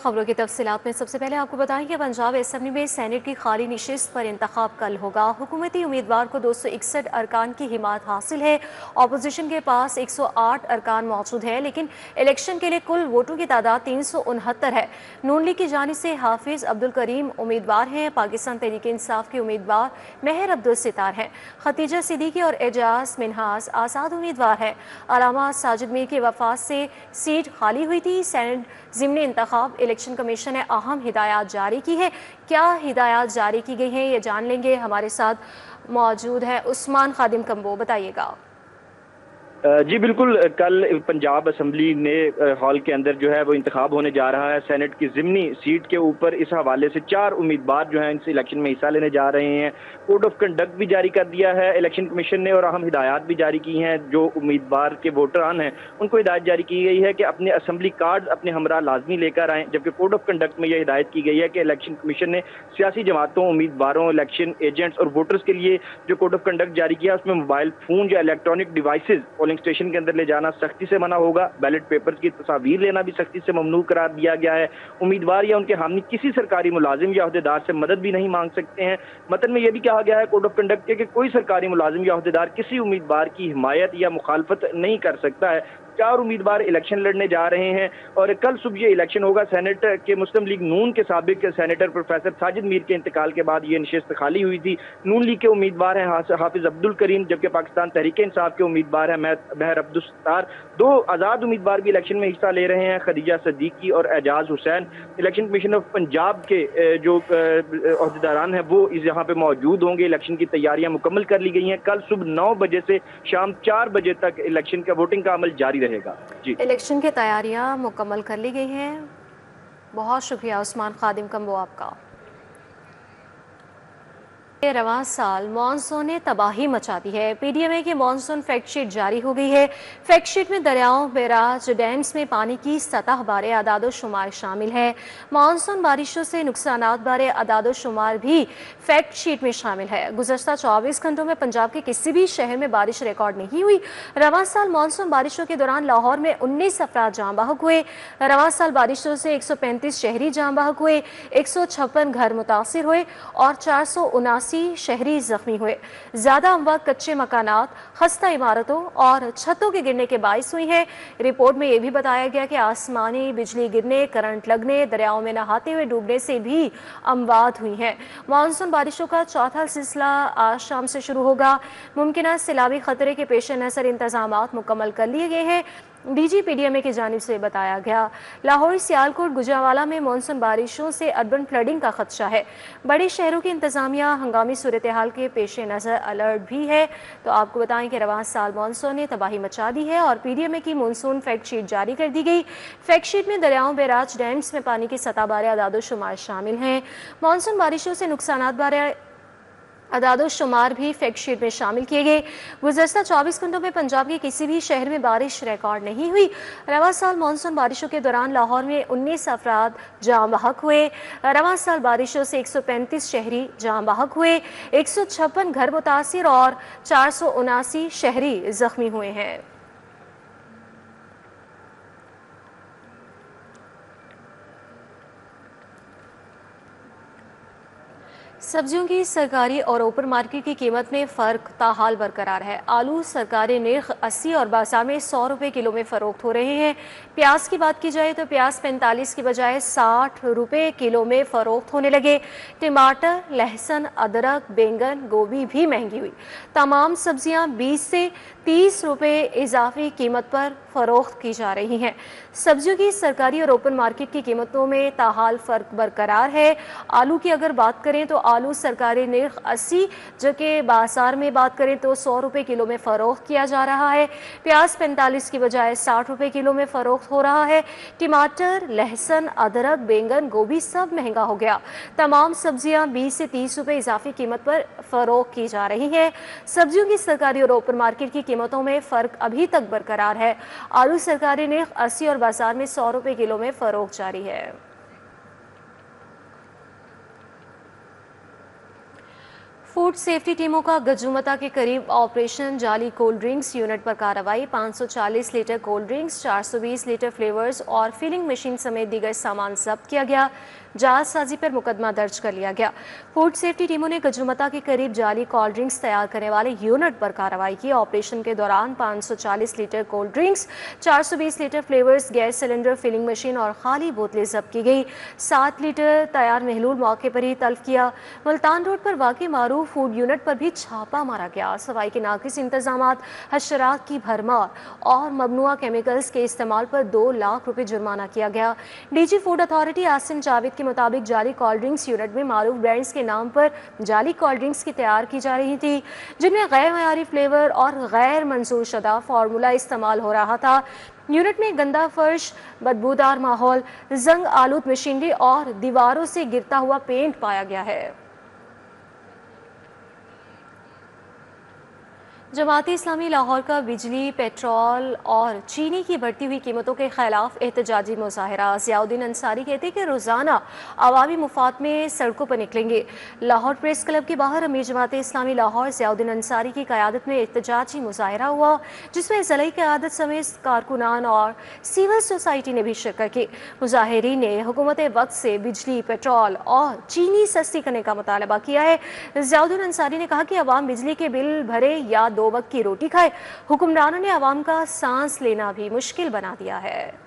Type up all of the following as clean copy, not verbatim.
खबरों की तफसीलात में सबसे पहले आपको बताएं कि पंजाब असेंबली में सेनेट की खाली नशिस्त पर इंतखाब कल होगा। हुकूमती उम्मीदवार को 261 अरकान की हिमायत हासिल है। अपोजिशन के पास 108 अरकान मौजूद है, लेकिन इलेक्शन के लिए कुल वोटों की तादाद 369 है। नून लीग की जानिब से हाफिज अब्दुल करीम उम्मीदवार हैं। पाकिस्तान तहरीक इंसाफ के उम्मीदवार मेहर अब्दुल सितार हैं। खतीजा सिद्दीकी और एजाज मिनहास आजाद उम्मीदवार हैं। अलामा साजिद मीर की वफात से सीट खाली हुई थी। सेनेट ज़िमनी इंतखाब इलेक्शन कमीशन ने अहम हिदायत जारी की है। क्या हिदायत जारी की गई हैं ये जान लेंगे। हमारे साथ मौजूद है उस्मान खादिम कम्बो, बताइएगा। जी बिल्कुल, कल पंजाब असम्बली ने हॉल के अंदर जो है वो इंतखाब होने जा रहा है सेनेट की ज़िमनी सीट के ऊपर। इस हवाले से 4 उम्मीदवार जो हैं इस इलेक्शन में हिस्सा लेने जा रहे हैं। कोड ऑफ कंडक्ट भी जारी कर दिया है इलेक्शन कमीशन ने और अहम हिदायत भी जारी की हैं। जो उम्मीदवार के वोटरान हैं उनको हिदायत जारी की गई है कि अपने असम्बली कार्ड अपने हमरा लाजमी लेकर आएँ। जबकि कोड ऑफ कंडक्ट में यह हिदायत की गई है कि इलेक्शन कमीशन ने सियासी जमातों, उम्मीदवारों, इलेक्शन एजेंट्स और वोटर्स के लिए जो कोड ऑफ कंडक्ट जारी किया उसमें मोबाइल फ़ोन या इलेक्ट्रॉनिक डिवाइसेज स्टेशन के अंदर ले जाना सख्ती से मना होगा। बैलेट पेपर्स की तस्वीर लेना भी सख्ती से ममनू करार दिया गया है। उम्मीदवार या उनके हामी किसी सरकारी मुलाजिम या अहदेदार से मदद भी नहीं मांग सकते हैं। मतन में यह भी कहा गया है कोड ऑफ कंडक्ट के कि कोई सरकारी मुलाजिम या अहदेदार किसी उम्मीदवार की हिमायत या मुखालफत नहीं कर सकता है। 4 उम्मीदवार इलेक्शन लड़ने जा रहे हैं और कल सुबह ये इलेक्शन होगा। सेनेट के मुस्लिम लीग नून के साबिक सेनेटर प्रोफेसर साजिद मीर के इंतकाल के बाद ये नशिस्त खाली हुई थी। नून लीग के उम्मीदवार हैं हाफिज अब्दुल करीम, जबकि पाकिस्तान तहरीक इंसाफ के उम्मीदवार हैं मेहर अब्दुल सितार। 2 आज़ाद उम्मीदवार भी इलेक्शन में हिस्सा ले रहे हैं, खतीजा सिद्दीकी और Ejaz Hussain. Election commission of Punjab के जो अहदेदारान हैं वो यहाँ पे मौजूद होंगे। इलेक्शन की तैयारियां मुकम्मल कर ली गई हैं। कल सुबह 9 बजे से शाम 4 बजे तक इलेक्शन का वोटिंग का अमल जारी रहेगा। जी, इलेक्शन की तैयारियां मुकम्मल कर ली गई हैं। बहुत शुक्रिया उस्मान खादिम कम्बो आपका। रवां साल मानसून ने तबाही मचा दी है। पीडीएमए की मानसून फैक्ट शीट जारी हो गई है। फैक्ट शीट में दरियाओं, बैराज, डैम्स में पानी की सतह बारे अदाद शुमार शामिल है। मानसून बारिशों से नुकसानात बारे अदाद शुमार भी फैक्ट शीट में शामिल है। गुज़श्ता 24 घंटों में पंजाब के किसी भी शहर में बारिश रिकॉर्ड नहीं हुई। रवां साल मानसून बारिशों के दौरान लाहौर में 19 अफराद जाँ बहक हुए। रवां साल बारिशों से 135 शहरी जाँ बहक हुए, 156 घर मुतासिर हुए और 479 शहरी जख्मी हुए। ज्यादा अमवात कच्चे मकानात, खस्ता इमारतों और छतों के गिरने के बाइस हुई है। रिपोर्ट में यह भी बताया गया कि आसमानी बिजली गिरने, करंट लगने, दरियाओं में नहाते हुए डूबने से भी अमवात हुई हैं। मानसून बारिशों का चौथा सिलसिला आज शाम से शुरू होगा। मुमकिन सैलाबी खतरे के पेश नज़र इंतजामात मुकम्मल कर लिए गए हैं। डीजी पीडीएमए की जानिब से बताया गया। लाहौर, सियालकोट, गुजरांवाला में मानसून बारिशों से अर्बन फ्लडिंग का खदशा है। बड़े शहरों की इंतजामिया हंगामी सूरत हाल के पेश नज़र अलर्ट भी है। तो आपको बताएं कि रवां साल मानसून ने तबाही मचा दी है और पीडीएमए की मानसून फैक्ट शीट जारी कर दी गई। फैक्ट शीट में दरियाओं, बैराज, डैम्स में पानी की सतह बारे अदाद शुमार शामिल हैं। मानसून बारिशों से नुकसानात बारे अदाद शुमार भी फैक्ट शीट में शामिल किए गए। गुज़श्ता 24 घंटों में पंजाब के किसी भी शहर में बारिश रिकॉर्ड नहीं हुई। रवां साल मानसून बारिशों के दौरान लाहौर में 19 अफराद जाँ बहक हुए। रवां साल बारिशों से 135 शहरी जाँ बहक हुए, 156 घर मुतासिर और 479 शहरी जख्मी हुए हैं। सब्जियों की सरकारी और ओपन मार्केट की कीमत में फ़र्क ताहाल बरकरार है। आलू सरकारी निर्ख 80 और बाजार में 100 रुपये किलो में फ़रोख्त हो रहे हैं। प्याज की बात की जाए तो प्याज 45 की बजाय 60 रुपये किलो में फ़रोख्त होने लगे। टमाटर, लहसुन, अदरक, बैंगन, गोभी भी महंगी हुई। तमाम सब्जियां 20 से 30 रुपये इजाफी कीमत पर फ़रोख्त की जा रही हैं। सब्जियों की सरकारी और ओपन मार्केट की कीमतों में ताहाल फ़र्क बरकरार है। आलू की अगर बात करें तो आलू सरकारी निर्ख 80, जबकि बाजार में बात करें तो 100 रुपये किलो में फ़रोख्त किया जा रहा है। प्याज 45 की बजाय 60 रुपये किलो में फ़रोख्त हो रहा है। टमाटर, लहसुन, अदरक, बैंगन, गोभी सब महंगा हो गया। तमाम सब्जियां 20 से 30 रुपये इजाफी कीमत पर फ़रोख्त की जा रही हैं। सब्जियों की सरकारी और ओपन मार्केट की कीमतों में फ़र्क अभी तक बरकरार है। आलू सरकारी निर्ख 80 और बाजार में 100 रुपये किलो में फ़रोख्त जारी है। फूड सेफ्टी टीमों का गजुमता के करीब ऑपरेशन जाली कोल्ड ड्रिंक्स यूनिट पर कार्रवाई। 540 litre cold drinks, 420 litre flavours और फिलिंग मशीन समेत दीगर सामान जब्त किया गया। जालसाजी पर मुकदमा दर्ज कर लिया गया। फूड सेफ्टी टीमों ने गजुमता के करीब जाली कोल्ड ड्रिंक्स तैयार करने वाले यूनिट पर कार्रवाई की। ऑपरेशन के दौरान 540 litre cold drinks, 420 litre flavours, gas cylinder, filling machine और खाली बोतलें जब्त की गई। 7 लीटर तैयार महलूल मौके पर ही तल्फ किया। मुल्तान रोड पर वाक़ई मारूफ फूड यूनिट पर भी छापा मारा गया। सफाई के नाकिस इंतजामात, हशरात की भरमार और ममनुआ केमिकल्स के इस्तेमाल पर 2 लाख रुपए जुर्माना किया गया। DG food authority Asim Javed के मुताबिक जाली कोल्ड ड्रिंक्स यूनिट में मारूफ ब्रांड्स के नाम पर जाली कोल्ड ड्रिंक्स की तैयार की जा रही थी, जिनमें गैर मयारी फ्लेवर और गैर मंजूर शुदा फार्मूला इस्तेमाल हो रहा था। यूनिट में गंदा फर्श, बदबूदार माहौल, जंग आलूद मशीनरी और दीवारों से गिरता हुआ पेंट पाया गया है। जमात इस्लामी लाहौर का बिजली, पेट्रोल और चीनी की बढ़ती हुई कीमतों के खिलाफ एहतजाजी मुजाहरा। ज़ियाउद्दीन अंसारी कहते हैं कि रोज़ाना अवामी मुफाद में सड़कों पर निकलेंगे। लाहौर प्रेस क्लब के बाहर अमीर जमात इस्लामी लाहौर ज़ियाउद्दीन अंसारी की क़यादत में एहतजाजी मुजाहरा हुआ, जिसमें ज़िला क़यादत समेत कारकुनान और सिविल सोसाइटी ने भी शिरकत की। मुजाहिरीन ने हुकूमत वक्त से बिजली, पेट्रोल और चीनी सस्ती करने का मुतालबा किया है। ज़ियाउद्दीन अंसारी ने कहा कि अवाम बिजली के बिल भरे या 2 वक्त की रोटी खाए। हुक्मरानों ने आवाम का सांस लेना भी मुश्किल बना दिया है।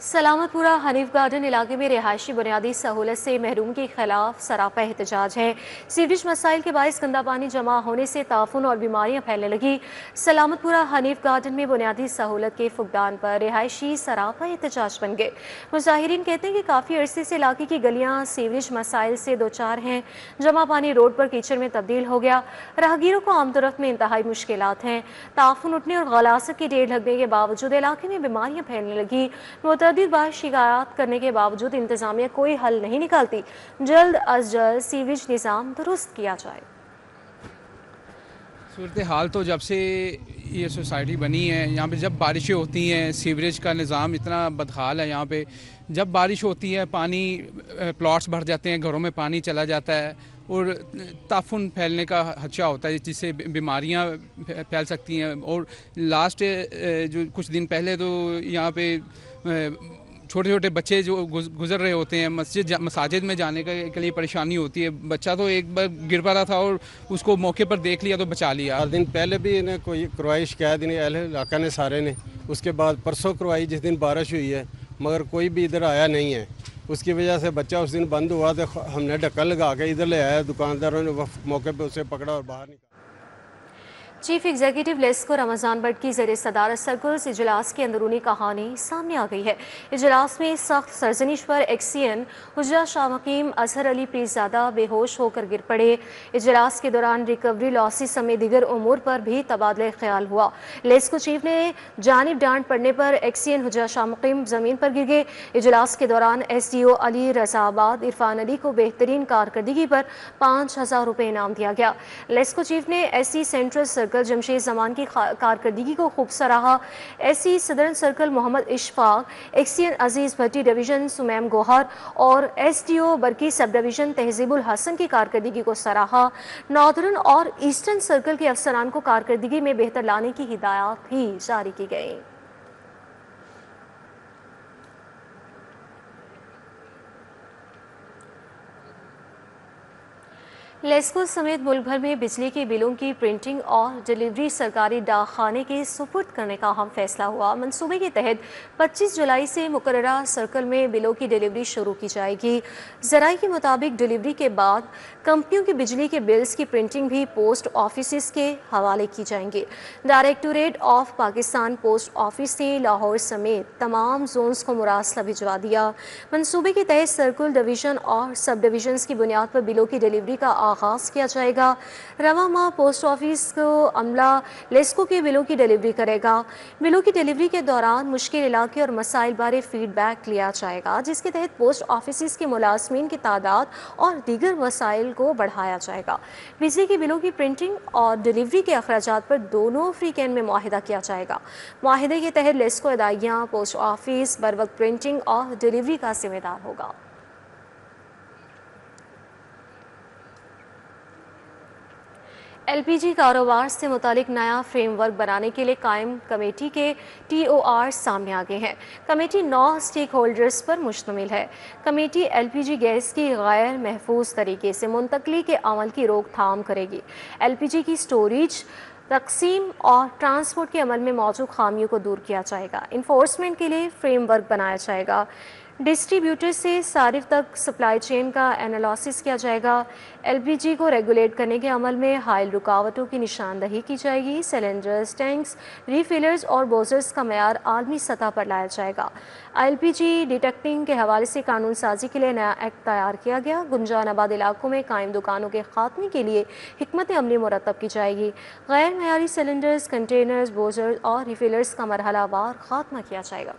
सलामतपुरा हनीफ गार्डन इलाके में रिहायशी बुनियादी सहूलत से महरूम के खिलाफ सरापा एहतजाज है। सीवरेज मसाइल के बायस गंदा पानी जमा होने से ताफुन और बीमारियां फैलने लगी। सलामतपुरा हनीफ गार्डन में बुनियादी सहूलत के फुकदान पर रिहायशी सरापा एहतजाज बन गए। मुजाहिरीन कहते हैं कि काफ़ी अरसे से इलाके की गलियां सीवरेज मसाइल से दो चार हैं। जमा पानी रोड पर कीचड़ में तब्दील हो गया। राहगीरों को आमदोरफ्त में इंतहाई मुश्किलात हैं। ताफुन उठने और गलासत की ढेर लगने के बावजूद इलाके में बीमारियां फैलने लगी। मुतअद्दिद बार शिकायत करने के बावजूद इंतजामिया कोई हल नहीं निकालती। जल्द अज जल्द सीवरेज निज़ाम दुरुस्त किया जाए। सूरत हाल तो जब से ये सोसाइटी बनी है, यहाँ पे जब बारिशें होती हैं, सीवरेज का निज़ाम इतना बदहाल है। यहाँ पे जब बारिश होती है पानी प्लॉट्स भर जाते हैं, घरों में पानी चला जाता है और ताफुन फैलने का खदशा होता है, जिससे बीमारियाँ फैल सकती हैं। और लास्ट जो कुछ दिन पहले तो यहाँ पे छोटे छोटे बच्चे जो गुजर रहे होते हैं, मसाजिद में जाने के लिए परेशानी होती है। बच्चा तो एक बार गिर पड़ा था और उसको मौके पर देख लिया तो बचा लिया। 4 दिन पहले भी इन्हें कोई करवाई शिकायत नहीं, अहले इलाका ने सारे ने। उसके बाद परसों करवाई जिस दिन बारिश हुई है, मगर कोई भी इधर आया नहीं है। उसकी वजह से बच्चा उस दिन बंद हुआ तो हमने ढक्कन लगा के इधर ले आया। दुकानदारों ने मौके पर उसे पकड़ा और बाहर निकाला। चीफ एग्जीक्यूटिव लेस्को रमज़ान भट्ट की ज़रिए सदारत सर्कल्स इजलास की अंदरूनी कहानी सामने आ गई है। इजलास में सख्त सरजनिश पर एक्सियन हुज्जा शाह मकीम अजहर अली पीरज़ादा बेहोश होकर गिर पड़े। इजलास के दौरान रिकवरी लॉसेस समेत दीगर उमूर पर भी तबादला ख्याल हुआ। लेस्को चीफ ने जानिब डांट पड़ने पर एक्सियन हुज्जा शाह मकीम ज़मीन पर गिर गए। इजलास के दौरान SDO अली रज़ाबाद इरफान अली को बेहतरीन कारकर्दगी पर 5000 रुपये इनाम दिया गया। लेस्को चीफ ने SC central circle Jamshed Zaman की कारकर्दगी को खूब सराहा। SC southern circle Mohammad Ishfaq, XEN Aziz Bhatti division Sumaim Gohar और SDO बरकी सब डिवीजन तहजीबुल हसन की कारकर्दगी को सराहा। नॉर्दर्न और ईस्टर्न सर्कल के अफसरान को कारकर्दगी में बेहतर लाने की हिदायत भी जारी की गई। लेस्को समेत मुल्क भर में बिजली के बिलों की प्रिंटिंग और डिलीवरी सरकारी डाकखाने के सुपुर्द करने का अहम फैसला हुआ। मंसूबे के तहत 25 जुलाई से मुकर्ररा सर्कल में बिलों की डिलीवरी शुरू की जाएगी। ज़राए के मुताबिक डिलीवरी के बाद कंपनियों की बिजली के बिल्स की प्रिंटिंग भी पोस्ट ऑफिस के हवाले की जाएंगी। Directorate of Pakistan post office ने लाहौर समेत तमाम जोन्स को मुरासला भिजवा दिया। मंसूबे के तहत सर्कल डिवीजन और सब डिवीजन की बुनियाद पर बिलों की डिलीवरी का आगाज़ किया जाएगा। रवां माह पोस्ट ऑफिस को अमला लेस्को के बिलों की डिलीवरी करेगा। बिलों की डिलीवरी के दौरान मुश्किल इलाके और मसाइल बारे फीडबैक लिया जाएगा, जिसके तहत पोस्ट ऑफिस के मुलाजमीन की तादाद और दीगर मसाइल को बढ़ाया जाएगा। बिजली के बिलों की प्रिंटिंग और डिलीवरी के अखराजात पर दोनों फ्री कैन में मुआहिदा किया जाएगा। मुआहिदे के तहत लेस्को अदाइयाँ पोस्ट ऑफिस बर वक्त प्रिंटिंग और डिलीवरी का जिम्मेदार होगा। एलपीजी कारोबार से मुतालिक नया फ्रेमवर्क बनाने के लिए कायम कमेटी के TOR सामने आ गए हैं। कमेटी 9 स्टेक होल्डर्स पर मुश्तमिल है। कमेटी एलपीजी गैस की गैर महफूज तरीके से मुंतकली के अमल की रोकथाम करेगी। एलपीजी की स्टोरेज, तकसीम और ट्रांसपोर्ट के अमल में मौजूद खामियों को दूर किया जाएगा। इन्फोर्समेंट के लिए फ्रेमवर्क बनाया जाएगा। डिस्ट्रीब्यूटर से सारिफ तक सप्लाई चेन का एनालिसिस किया जाएगा। एलपीजी को रेगुलेट करने के अमल में हाइल रुकावटों की निशानदही की जाएगी। सिलेंडर्स, टैंक्स, रीफिलर्स और बोजर्स का मयार आलमी सतह पर लाया जाएगा। एलपीजी डिटेक्टिंग के हवाले से कानून साजी के लिए नया एक्ट तैयार किया गया। गुंजान आबाद इलाकों में कायम दुकानों के खात्मे के लिए हिकमत अमली मुरतब की जाएगी। गैर मयारी सिलेंडर्स, कंटेनर्स, बोजर्स और रीफिलर्स का मरहलावार खात्मा किया जाएगा।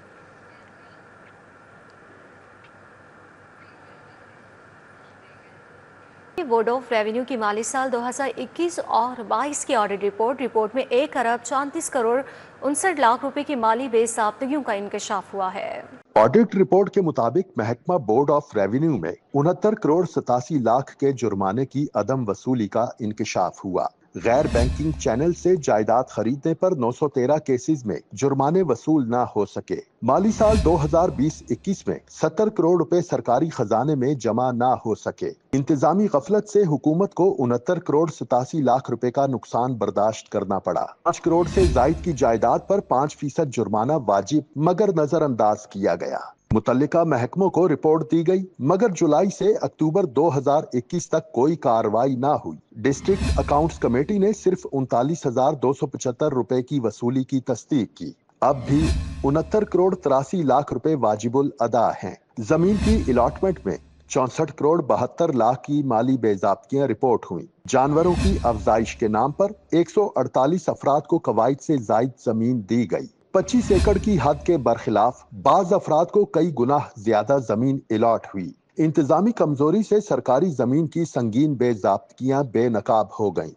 बोर्ड ऑफ रेवेन्यू की माली साल 2021 और 22 की ऑडिट रिपोर्ट में 1 अरब 34 करोड़ 59 लाख रुपए की माली बेज़ाब्तगियों का इंकशाफ हुआ है। ऑडिट रिपोर्ट के मुताबिक महकमा बोर्ड ऑफ रेवेन्यू में 69 करोड़ 87 लाख के जुर्माने की अदम वसूली का इंकशाफ हुआ। गैर बैंकिंग चैनल से जायदाद खरीदने पर 913 केसेस में जुर्माने वसूल न हो सके। माली साल 2020-21 में 70 करोड़ रुपए सरकारी खजाने में जमा न हो सके। इंतजामी गफलत से हुकूमत को 69 करोड़ 87 लाख रुपए का नुकसान बर्दाश्त करना पड़ा। 5 करोड़ से जायद की जायदाद पर 5% जुर्माना वाजिब मगर नजरअंदाज किया गया। मुतल्लिका महकमों को रिपोर्ट दी गई मगर जुलाई से अक्टूबर 2021 तक कोई कार्रवाई ना हुई। डिस्ट्रिक्ट अकाउंट्स कमेटी ने सिर्फ 39,275 रुपए की वसूली की तस्दीक की। अब भी 69 करोड़ 83 लाख रुपए वाजिबुल अदा हैं। जमीन की अलॉटमेंट में 64 करोड़ 72 लाख की माली बेज़ाब्तियां रिपोर्ट हुई। जानवरों की अफजाइश के नाम पर 148 अफराद को कवायद से जायद जमीन दी गई। 25 एकड़ की हद के बरखिलाफ बाज अफराद को कई गुना ज्यादा जमीन अलॉट हुई। इंतजामी कमजोरी से सरकारी जमीन की संगीन बेज़ाब्तियां बेनकाब हो गईं।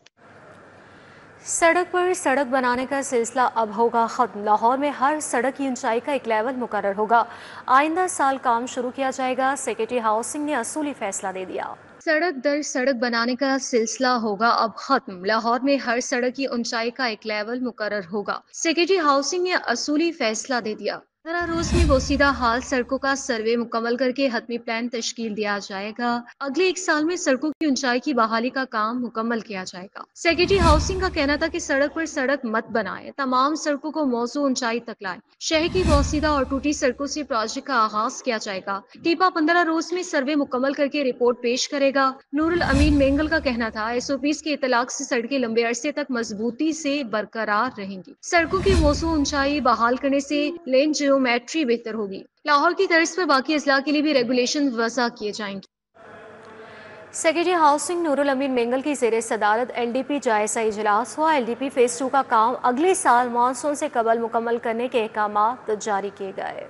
सड़क पर सड़क बनाने का सिलसिला अब होगा खत्म। लाहौर में हर सड़क की ऊंचाई का एक लेवल मुकर्रर होगा। आइंदा साल काम शुरू किया जाएगा। सेक्रेटरी हाउसिंग ने असूली फैसला दे दिया। सड़क दर सड़क बनाने का सिलसिला होगा अब खत्म। लाहौर में हर सड़क की ऊंचाई का एक लेवल मुकर्रर होगा। सेक्रेटरी हाउसिंग ने असूली फैसला दे दिया। 15 रोज में बोसीदा हाल सड़कों का सर्वे मुकम्मल करके हतमी प्लान तश्कील दिया जाएगा। अगले 1 साल में सड़कों की ऊंचाई की बहाली का काम मुकम्मल किया जाएगा। सेक्रेटरी हाउसिंग का कहना था कि सड़क पर सड़क मत बनाए, तमाम सड़कों को मौजू ऊंचाई तक लाए। शहर की बोसीदा और टूटी सड़कों से प्रोजेक्ट का आगाज किया जाएगा। टीपा 15 रोज में सर्वे मुकम्मल करके रिपोर्ट पेश करेगा। नूरुल अमीन मेंगल का कहना था SOPs के इतलाक से सड़कें लंबे अरसे तक मजबूती से बरकरार रहेंगी। सड़कों की मौजू ऊंचाई बहाल करने से लेन जियोमेट्री बेहतर होगी। लाहौर की तर्ज पर बाकी अजला के लिए भी रेगुलेशन वज़ा किए जाएंगे। सेक्रेटरी हाउसिंग नूरुल अमीन मेंगल की ज़ेरे सदारत LDP जायजा इजलास हुआ। LDP फेज 2 का काम अगले साल मानसून से कबल मुकम्मल करने के अहकामात जारी किए गए।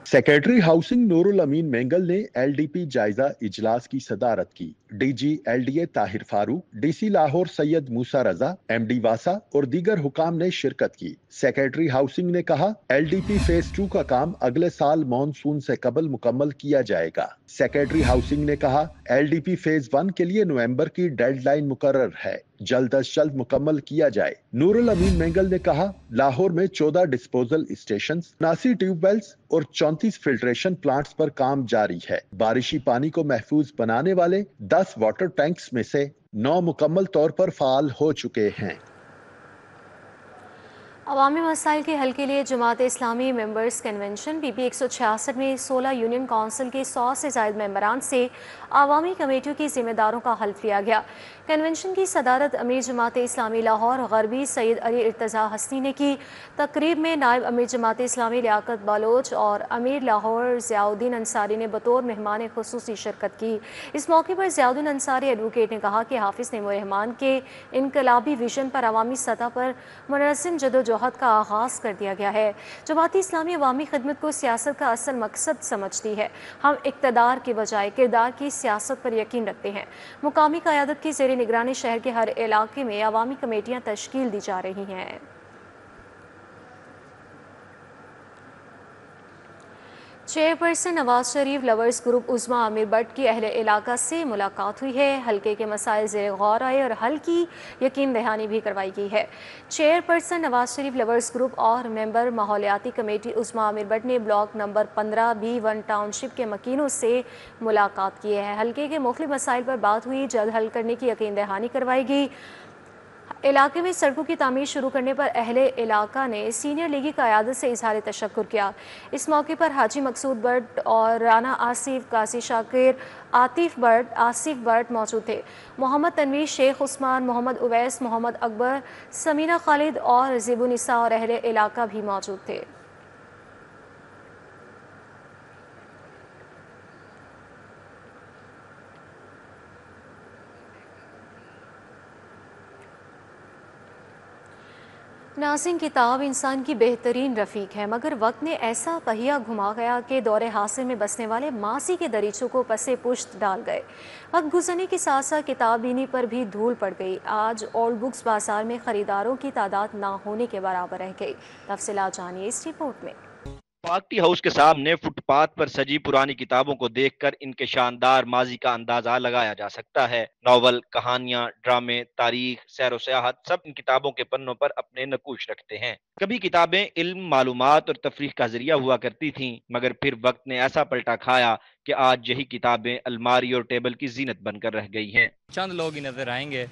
सेक्रेटरी हाउसिंग नूरुल अमीन मेंगल ने LDP जायजा इजलास की सदारत की। DG LDA Tahir Farooq, DC Lahore Syed मूसा रजा, MD वासा और दीगर हुकाम ने शिरकत की। सेक्रेटरी हाउसिंग ने कहा LDP फेज 2 का काम अगले साल मानसून से कबल मुकम्मल किया जाएगा। सेक्रेटरी हाउसिंग ने कहा LDP फेज 1 के लिए नवंबर की डेडलाइन मुकर्रर है, जल्द अज जल्द मुकम्मल किया जाए। नूरुल अमीन मेंगल ने कहा लाहौर में 14 डिस्पोजल स्टेशन, 79 ट्यूबवेल्स और 34 फिल्ट्रेशन प्लांट्स पर काम जारी है। बारिशी पानी को महफूज बनाने वाले 10 वाटर टैंक्स में से 9 मुकम्मल तौर पर फाल हो चुके हैं। عوامی مسائل کے حل کے لیے جماعت اسلامی ممبرز کنونشن پی پی 166 میں 16 یونین کونسل کے 100 سے زائد ممبران سے عوامی کمیٹیوں کی ذمہ داروں کا حلف لیا گیا۔ کنونشن کی صدارت امیر جماعت اسلامی لاہور غربی سید علی ارتضیٰ حسنی نے کی۔ تقریب میں نائب امیر جماعت اسلامی لیاقت بلوچ اور امیر لاہور ضیاء الدین انصاری نے بطور مہمان خصوصی شرکت کی۔ اس موقع پر ضیاء الدین انصاری ایڈوکیٹ نے کہا کہ حافظ نعیم الرحمن کے انقلابی ویژن پر عوامی سطح پر منظم جدوجہد کا آغاز کر دیا گیا ہے۔ جماعت اسلامی عوامی خدمت کو سیاست کا اصل مقصد سمجھتی ہے۔ ہم اقتدار کے بجائے کردار کی سیاست پر یقین رکھتے ہیں۔ مقامی قیادت کی زیر نگرانی شہر کے ہر علاقے میں عوامی کمیٹیاں تشکیل دی جا رہی ہیں۔ Chairperson Nawaz Sharif lovers group Uzma Amir Butt کی اہل علاقہ سے ملاقات ہوئی ہے۔ حلقے کے مسائل زیر غور آئے اور حل کی یقین دہانی بھی کروائی گئی ہے۔ Chairperson Nawaz Sharif lovers group اور ممبر ماحولیاتی کمیٹی عظما عامر بٹ نے بلاک نمبر 15 B1 ٹاؤن شپ کے مکینوں سے ملاقات کی ہے۔ حلقے کے مختلف مسائل پر بات ہوئی، جلد حل کرنے کی یقین دہانی کروائی گئی۔ علاقے میں سڑکوں کی تعمیر شروع کرنے پر اہل علاقہ نے سینئر لیگی قیادت سے اظہار تشکر کیا۔ اس موقع پر حاجی مقصود بٹ اور رانا آصف، قاضی شاکر، آصف بٹ موجود تھے۔ محمد تنویر، شیخ عثمان، محمد اویس، محمد اکبر، سمینہ خالد اور زیب النساء اور اہل علاقہ بھی موجود تھے۔ ناظرین، کتاب انسان کی بہترین رفیق ہے، مگر وقت نے ایسا پہیہ گھما گیا کہ دور حاصل میں بسنے والے ماضی کے دریچوں کو پس پشت ڈال گئے۔ وقت گزرنے کے ساتھ ساتھ کتاب بینی پر بھی دھول پڑ گئی۔ آج اولڈ بکس بازار میں خریداروں کی تعداد نہ ہونے کے برابر رہ گئی۔ تفصیلات جانیے اس رپورٹ میں۔ پارٹی ہاؤس کے سامنے فٹ پاتھ پر سجی پرانی کتابوں کو دیکھ کر ان کے شاندار ماضی کا اندازہ لگایا جا سکتا ہے۔ ناول، کہانیاں، ڈرامے، تاریخ، سیر و سیاحت سب ان کتابوں کے پنوں پر اپنے نقوش رکھتے ہیں۔ کبھی کتابیں علم، معلومات اور تفریح کا ذریعہ ہوا کرتی تھیں، مگر پھر وقت نے ایسا پلٹا کھایا کہ آج یہی کتابیں الماری اور ٹیبل کی زینت بن کر رہ گئی ہیں۔ چند لوگ ہی نظر آئیں گے،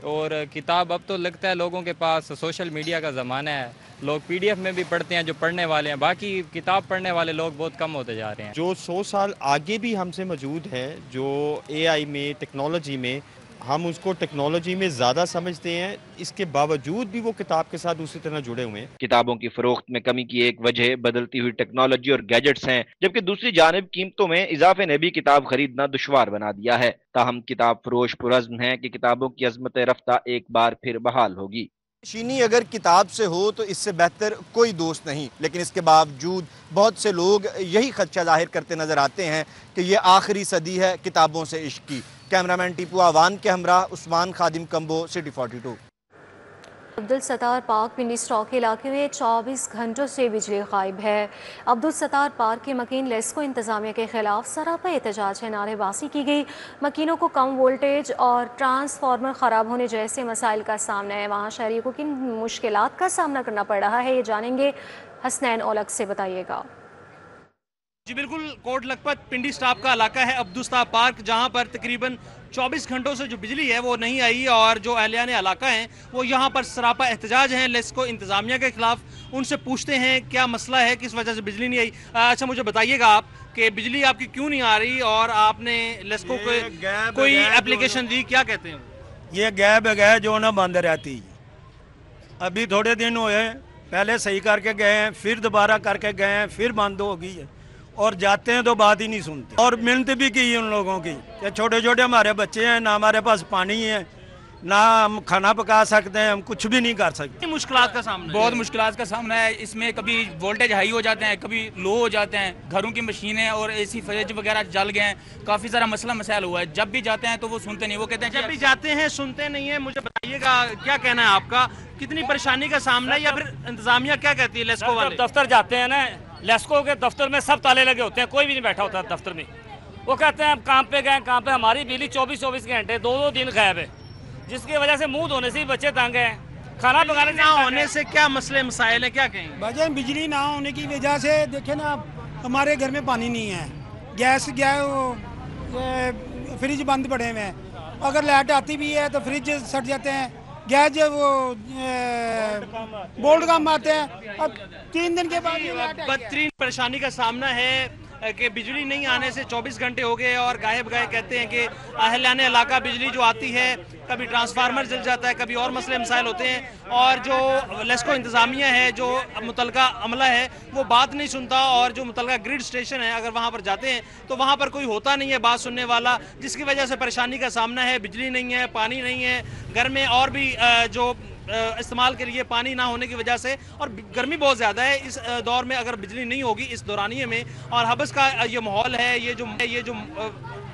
اور کتاب اب تو لگتا ہے لوگوں کے پاس سوشل میڈیا کا زمانہ ہے، لوگ پی ڈی ایف میں بھی پڑھتے ہیں جو پڑھنے والے ہیں، باقی کتاب پڑھنے والے لوگ بہت کم ہوتے جا رہے ہیں۔ جو 100 سال آگے بھی ہم سے موجود ہیں، جو اے آئی میں، ٹیکنالوجی میں، ہم اس کو ٹیکنالوجی میں زیادہ سمجھتے ہیں، اس کے باوجود بھی وہ کتاب کے ساتھ اسی طرح جڑے ہوئے ہیں۔ کتابوں کی فروخت میں کمی کی ایک وجہ بدلتی ہوئی ٹیکنالوجی اور گیجٹس ہیں، جبکہ دوسری جانب قیمتوں میں اضافے نے بھی کتاب خریدنا دشوار بنا دیا ہے۔ تاہم کتاب فروش پرعزم ہیں کہ کتابوں کی عظمت رفتہ ایک بار پھر بحال ہوگی۔ شینی اگر کتاب سے ہو تو اس سے بہتر کوئی دوست نہیں، لیکن اس کے باوجود بہت سے لوگ یہی خدشہ ظاہر کرتے نظر آتے ہیں کہ یہ آخری صدی ہے کتابوں سے عشق کی۔ کیمرامین ٹیپو آوان کے ہمراہ Usman Khadim Kamboh, city 42۔ Abdul Sattar park Pindi stock کے علاقے میں 24 گھنٹوں سے بجلی غائب ہے۔ عبدالستار پارک کے مکین لیسکو انتظامیہ کے خلاف سراپا احتجاج ہے، نعرے بازی کی گئی۔ مکینوں کو کم وولٹیج اور ٹرانسفارمر خراب ہونے جیسے مسائل کا سامنا ہے۔ وہاں شہریوں کو کن مشکلات کا سامنا کرنا پڑ رہا ہے، یہ جانیں گے حسنین اولک سے، بتائیے گا۔ جی بالکل، کوٹ لکھپت پنڈی اسٹاپ کا علاقہ ہے عبدالستار پارک، جہاں پر تقریباً 24 گھنٹوں سے جو بجلی ہے وہ نہیں آئی، اور جو اہلیان علاقہ ہیں وہ یہاں پر سراپا احتجاج ہیں لیسکو انتظامیہ کے خلاف۔ ان سے پوچھتے ہیں کیا مسئلہ ہے، کس وجہ سے بجلی نہیں آئی۔ اچھا مجھے بتائیے گا آپ کہ بجلی آپ کی کیوں نہیں آ رہی، اور آپ نے لیسکو کو کوئی اپلیکیشن دی، کیا کہتے ہیں؟ یہ گیب ہے جو نہ بند رہتی، ابھی تھوڑے دن ہوئے، پہلے صحیح کر کے گئے ہیں، پھر دوبارہ کر کے گئے ہیں، پھر بند ہو گئی ہے، اور جاتے ہیں تو بات ہی نہیں سنتے۔ اور محنت بھی کی ان لوگوں کی کہ چھوٹے چھوٹے ہمارے بچے ہیں، نہ ہمارے پاس پانی ہے، نہ ہم کھانا پکا سکتے ہیں، ہم کچھ بھی نہیں کر سکتے۔ مشکلات کا سامنا بہت مشکلات کا سامنا ہے اس میں، کبھی وولٹیج ہائی ہو جاتے ہیں، کبھی لو ہو جاتے ہیں، گھروں کی مشینیں اور اے سی فریج وغیرہ جل گئے ہیں، کافی سارا مسائل ہوا ہے۔ جب بھی جاتے ہیں تو وہ سنتے نہیں، وہ کہتے ہیں جب بھی جاتے ہیں سنتے نہیں ہیں۔ مجھے بتائیے گا کیا کہنا ہے آپ کا، کتنی پریشانی کا سامنا ہے، یا پھر انتظامیہ کیا کہتی ہے لیسکو والے؟ دفتر جاتے ہیں نا، لیسکو کے دفتر میں سب تالے لگے ہوتے ہیں، کوئی بھی نہیں بیٹھا ہوتا دفتر میں۔ وہ کہتے ہیں ہم کام پہ گئے، کام پہ ہماری بجلی 24 گھنٹے 2 دن غائب ہے، جس کی وجہ سے منہ دھونے سے بچے تنگ ہیں، کھانا پکانے نہ ہونے سے کیا مسئلے مسائل ہیں، کیا کہیں؟ بجائے بجلی نہ ہونے کی وجہ سے دیکھیں نا، ہمارے گھر میں پانی نہیں ہے، گیس گیا، فریج بند پڑے ہوئے ہیں، اگر لائٹ آتی بھی ہے تو فریج سٹ جاتے ہیں، گیس جو وہ बोल्ट का हम आते हैं, अब 3 दिन के बाद बदतरीन परेशानी का सामना है कि बिजली नहीं आने से 24 घंटे हो गए और गायब गए। कहते हैं कि अहलियान इलाका बिजली जो आती है कभी ट्रांसफार्मर जल जाता है, कभी और मसले मसाइल होते हैं और जो लेस्को इंतज़ामिया है, जो मुतलका अमला है, वो बात नहीं सुनता और जो मुतलका ग्रिड स्टेशन है अगर वहाँ पर जाते हैं तो वहाँ पर कोई होता नहीं है बात सुनने वाला, जिसकी वजह से परेशानी का सामना है। बिजली नहीं है, पानी नहीं है, घर में और भी जो इस्तेमाल के लिए पानी ना होने की वजह से, और गर्मी बहुत ज़्यादा है इस दौर में। अगर बिजली नहीं होगी इस दौरानिए में और हबस का ये माहौल है, ये जो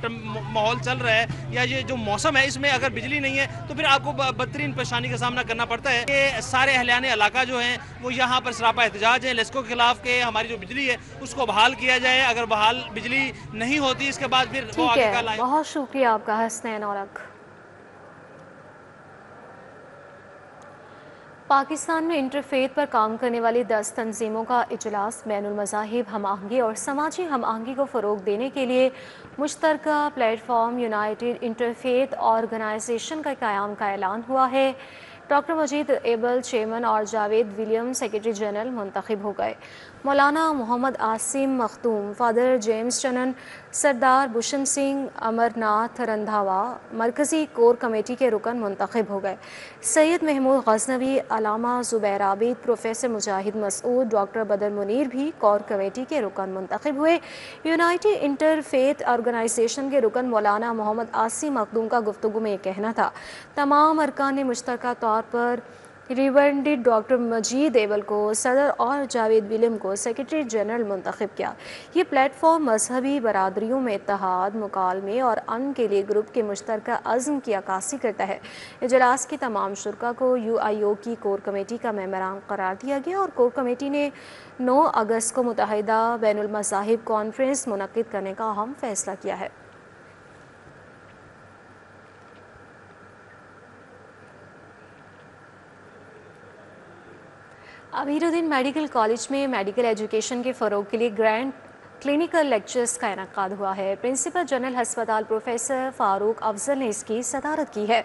माहौल चल रहा है या ये जो मौसम है, इसमें अगर बिजली नहीं है तो फिर आपको बदतरीन परेशानी का सामना करना पड़ता है। ये सारे अहलियान इलाका जो हैं वो यहाँ पर सरापा एहतजाज है लेस्को के खिलाफ के हमारी जो बिजली है उसको बहाल किया जाए। अगर बहाल बिजली नहीं होती इसके बाद फिर वो आगे का लाइन। बहुत शुक्रिया आपका हसनैन औरक। पाकिस्तान में इंटरफेथ पर काम करने वाली 10 तंजीमों का इजलास बैनुल मज़ाहिब हम आहंगी और समाजी हम आहंगी को फ़रोग देने के लिए मुश्तरका प्लेटफॉर्म यूनाइटेड इंटरफेथ ऑर्गेनाइजेशन का क़याम का ऐलान हुआ है। डॉक्टर मजीद एबल चेयरमैन और जावेद विलियम सेक्रेटरी जनरल मुंतखब हो गए। मौलाना मोहम्मद आसिम मखदूम, फादर जेम्स चनन, सरदार भूषण सिंह अमरनाथ रंधावा मरकज़ी कोर कमेटी के रुकन मुंतखब हो गए। सैयद महमूद गज़नवी, अलामा ज़ुबैर आबिद, प्रोफेसर मुजाहिद मसूद, डॉक्टर बदर मुनीर भी कोर कमेटी के रुकन मुंतखब हुए। यूनाइटेड इंटरफेथ ऑर्गेनाइजेशन के रुकन मौलाना मोहम्मद आसिम मखदूम का गुफ्तगू में ये कहना था, तमाम अरकान ने मुश्तरका तौर पर रिवर्डेड डॉक्टर मजीद एबल को सदर और जावेद विलियम को सेक्रेटरी जनरल मुंतखब किया। ये प्लेटफॉर्म मजहबी बरादरियों में इत्तेहाद, मुकालमे और अमन के लिए ग्रुप के मुश्तरका अज़्म की अक्कासी करता है। इजलास की तमाम शुरा को UIO की कोर कमेटी का मेम्बरान करार दिया गया और कोर कमेटी ने 9 अगस्त को मुतहदा बैनुल मज़ाहिब कॉन्फ्रेंस मुनक्किद करने का अहम फैसला किया है। अमीरुद्दीन मेडिकल कॉलेज में मेडिकल एजुकेशन के फ़रोग के लिए ग्रैंड क्लिनिकल लेक्चर्स का इनकाद हुआ है। प्रिंसिपल जनरल हस्पताल प्रोफेसर फ़ारूक अफजल ने इसकी सदारत की है।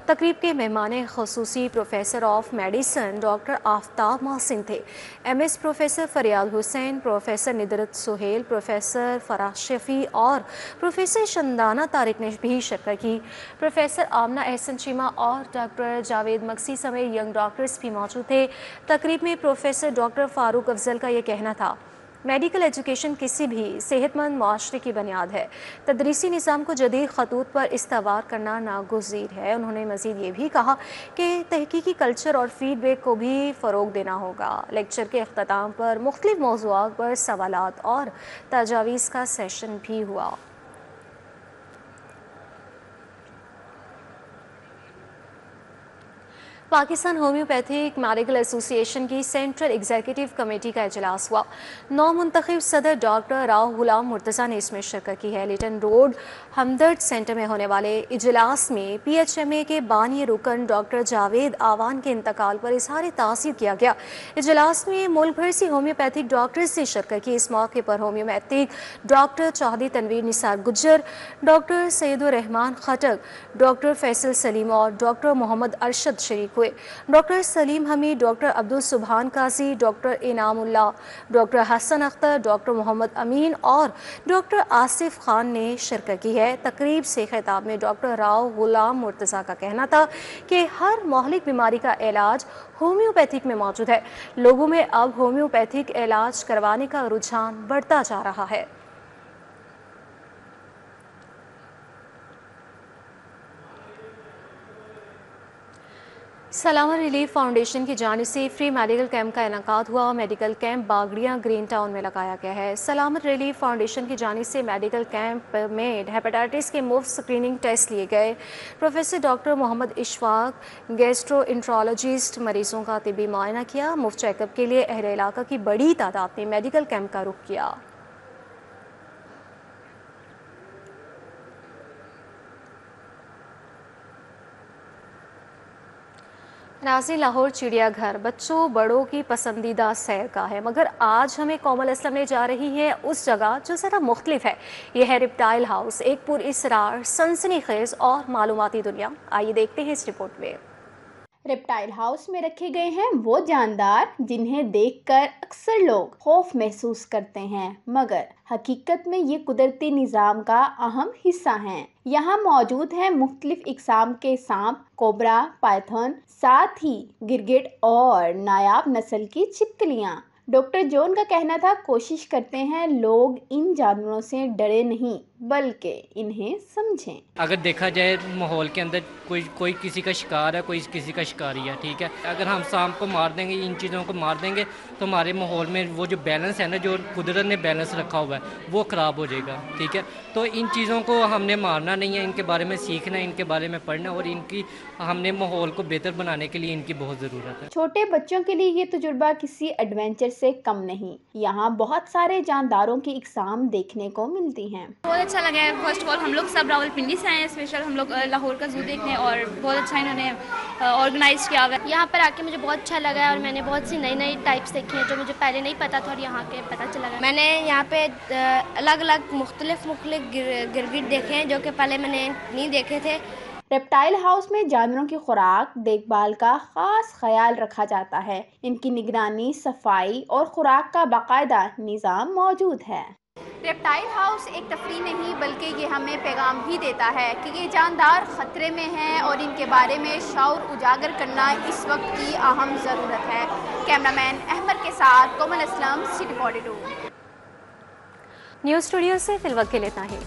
तकरीब के मेहमान ख़ुसूसी professor of medicine doctor Aftab Mohsin थे। MS professor Faryad Hussain, professor Nudrat Sohail, professor Farah Shafi और प्रोफेसर शंदाना तारिक ने भी शिरकत की। प्रोफेसर आमना एहसन चीमा और डॉक्टर जावेद मक्सी समेत यंग डॉक्टर्स भी मौजूद थे। तकरीब में प्रोफेसर डॉक्टर फ़ारूक अफजल का ये कहना था, मेडिकल एजुकेशन किसी भी सेहतमंद माशरे की बुनियाद है। तदरीसी निज़ाम को जदीद खतूत पर इस्तेवार करना नागुज़ीर है। उन्होंने मज़ीद ये भी कहा कि तहकीकी कल्चर और फीडबैक को भी फ़रोग देना होगा। लेक्चर के अख्ताम पर मुख्तलिफ मौज़ूआत पर सवालात और तजावीज़ का सेशन भी हुआ। पाकिस्तान होम्योपैथिक मेडिकल एसोसिएशन की सेंट्रल एग्जीक्यूटिव कमेटी का इजलास हुआ। 9 मुंतखब सदर डॉक्टर राव गुलाम मुर्तज़ा ने इसमें शिरकत की है। लिटन रोड हमदर्द सेंटर में होने वाले इजलास में PHMA के बानी रुकन डॉक्टर जावेद आवान के इंतकाल पर इजहार तासीर किया गया। इजलास में मुल्क भर से होम्योपैथिक डॉक्टर्स ने शिरकत की। इस मौके पर homeopathic doctor Chaudhry Tanveer Nisar Gujjar, doctor Saeedur Rehman Khattak, doctor Faisal Saleem और डॉक्टर मोहम्मद अरशद शरीक हुए। Doctor Saleem Hameed, doctor Abdul Subhan Qazi, doctor Inamullah, doctor Hassan Akhtar, doctor Mohammad Amin और डॉक्टर आसिफ खान ने शिरकत की है। तकरीब से खिताब में डॉक्टर राव गुलाम मुर्तज़ा का कहना था कि हर मोहलिक बीमारी का इलाज होम्योपैथिक में मौजूद है। लोगों में अब होम्योपैथिक इलाज करवाने का रुझान बढ़ता जा रहा है। सलामत रिलीफ फाउंडेशन की जानिब से फ्री मेडिकल कैंप का इनकाद हुआ। मेडिकल कैंप बागड़ियाँ ग्रीन टाउन में लगाया गया है। सलामत रिलीफ फाउंडेशन की जानिब से मेडिकल कैंप में हेपेटाइटिस के मुफ्त स्क्रीनिंग टेस्ट लिए गए। Professor doctor Mohammad Ishfaq, gastroenterologist, मरीजों का तिब्बी मुआयना किया। मुफ्त चेकअप के लिए अहले इलाका की बड़ी तादाद ने मेडिकल कैंप का रुख किया। नाज़रीन, लाहौर चिड़ियाघर बच्चों बड़ों की पसंदीदा सैर का है, मगर आज हमें कोमल असलम ले जा रही है उस जगह जो ज़रा मुख्तलिफ है। यह है रिप्टाइल हाउस, एक पुरअसरार, सनसनीखेज और मालूमाती दुनिया। आइए देखते हैं इस रिपोर्ट में। रेप्टाइल हाउस में रखे गए हैं वो जानदार जिन्हें देखकर अक्सर लोग खौफ महसूस करते हैं, मगर हकीकत में ये कुदरती निज़ाम का अहम हिस्सा हैं। यहाँ मौजूद हैं मुख्तलिफ इक़साम के सांप, कोबरा, पाइथन, साथ ही गिरगिट और नायाब नस्ल की छिपकलियाँ। डॉक्टर जॉन का कहना था, कोशिश करते हैं लोग इन जानवरों से डरे नहीं बल्कि इन्हें समझें। अगर देखा जाए माहौल के अंदर कोई किसी का शिकार है, कोई किसी का शिकारी है, ठीक है। अगर हम सांप को मार देंगे, इन चीज़ों को मार देंगे तो हमारे माहौल में वो जो बैलेंस है ना, जो कुदरत ने बैलेंस रखा हुआ है, वो ख़राब हो जाएगा, ठीक है। तो इन चीज़ों को हमने मारना नहीं है, इनके बारे में सीखना है, इनके बारे में पढ़ना, और इनकी हमने माहौल को बेहतर बनाने के लिए इनकी बहुत ज़रूरत है। छोटे बच्चों के लिए ये तजुर्बा किसी एडवेंचर से कम नहीं। यहाँ बहुत सारे जानदारों की इक़साम देखने को मिलती हैं। बहुत अच्छा लगा है। फर्स्ट ऑफ ऑल हम लोग सब रावलपिंडी से आए हैं, स्पेशल हम लोग लाहौर का ज़ू देखने, और बहुत अच्छा इन्होंने ऑर्गेनाइज किया हुआ है। यहाँ पर आके मुझे बहुत अच्छा लगा है और मैंने बहुत सी नई नई टाइप्स देखी हैं जो मुझे पहले नहीं पता था और यहाँ के पता चला है। मैंने यहाँ पे अलग अलग मुख्तलिफ गिरगिट देखे हैं जो कि पहले मैंने नहीं देखे थे। रेप्टाइल हाउस में जानवरों की खुराक देखभाल का खास ख्याल रखा जाता है। इनकी निगरानी, सफाई और खुराक का बाकायदा निज़ाम मौजूद है। रेप्टाइल हाउस एक तफरीह नहीं बल्कि ये हमें पैगाम भी देता है कि ये जानदार ख़तरे में हैं और इनके बारे में शऊर उजागर करना इस वक्त की अहम ज़रूरत है। कैमरामैन अहमद के साथ कोमल असलम, सिटी 42 न्यूज़ स्टूडियो से फिलवक्त के लिए इतना ही।